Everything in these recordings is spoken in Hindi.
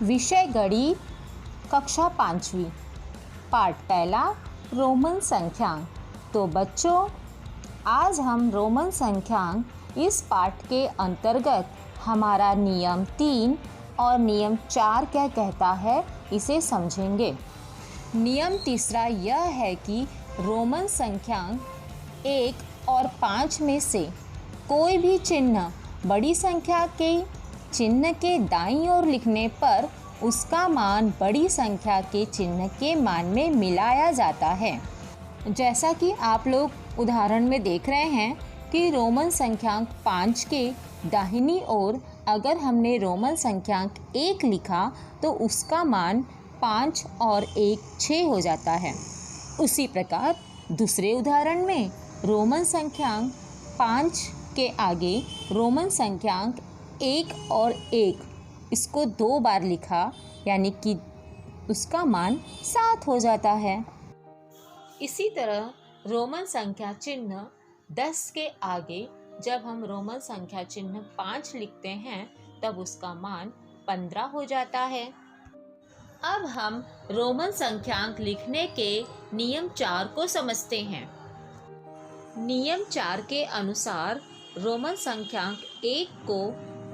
विषय गणित, कक्षा 5वीं, पाठ पहला, रोमन संख्यांक। तो बच्चों, आज हम रोमन संख्यांक इस पाठ के अंतर्गत हमारा नियम 3 और नियम 4 क्या कहता है इसे समझेंगे। नियम तीसरा यह है कि रोमन संख्यांक 1 और 5 में से कोई भी चिन्ह बड़ी संख्या के चिन्ह के दाईं ओर लिखने पर उसका मान बड़ी संख्या के चिन्ह के मान में मिलाया जाता है। जैसा कि आप लोग उदाहरण में देख रहे हैं कि रोमन संख्यांक 5 के दाहिनी ओर अगर हमने रोमन संख्यांक 1 लिखा तो उसका मान 5 और 1 6 हो जाता है। उसी प्रकार दूसरे उदाहरण में रोमन संख्यांक 5 के आगे रोमन संख्यांक 1 और 1 इसको 2 बार लिखा, यानी कि उसका मान 7 हो जाता है। इसी तरह रोमन संख्या चिन्ह 10 के आगे जब हम रोमन संख्या चिन्ह 5 लिखते हैं तब उसका मान 15 हो जाता है। अब हम रोमन संख्यांक लिखने के नियम 4 को समझते हैं। नियम 4 के अनुसार रोमन संख्यांक 1 को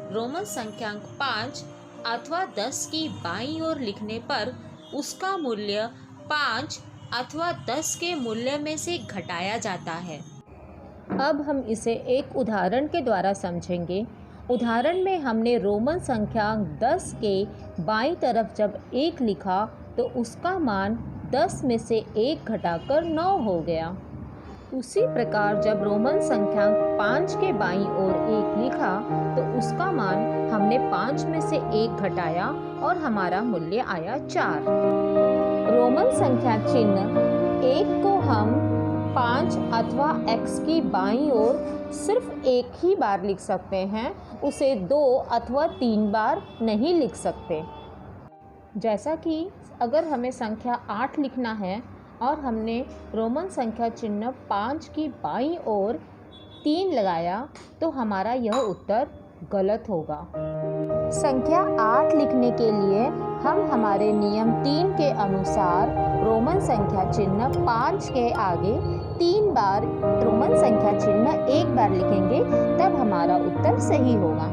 रोमन संख्यांक 5 अथवा 10 की बाईं ओर लिखने पर उसका मूल्य 5 अथवा 10 के मूल्य में से घटाया जाता है। अब हम इसे एक उदाहरण के द्वारा समझेंगे। उदाहरण में हमने रोमन संख्यांक 10 के बाईं तरफ जब 1 लिखा तो उसका मान 10 में से 1 घटाकर 9 हो गया। उसी प्रकार जब रोमन संख्यांक 5 के बाईं ओर 1 लिखा तो उसका मान हमने 5 में से 1 घटाया और हमारा मूल्य आया 4। रोमन संख्या चिन्ह 1 को हम 5 अथवा x की बाईं ओर सिर्फ एक ही बार लिख सकते हैं, उसे 2 अथवा 3 बार नहीं लिख सकते। जैसा कि अगर हमें संख्या 8 लिखना है और हमने रोमन संख्या चिन्ह 5 की बाईं ओर 3 लगाया तो हमारा यह उत्तर गलत होगा। संख्या 8 लिखने के लिए हम हमारे नियम 3 के अनुसार रोमन संख्या चिन्ह 5 के आगे 3 बार रोमन संख्या चिन्ह 1 बार लिखेंगे, तब हमारा उत्तर सही होगा।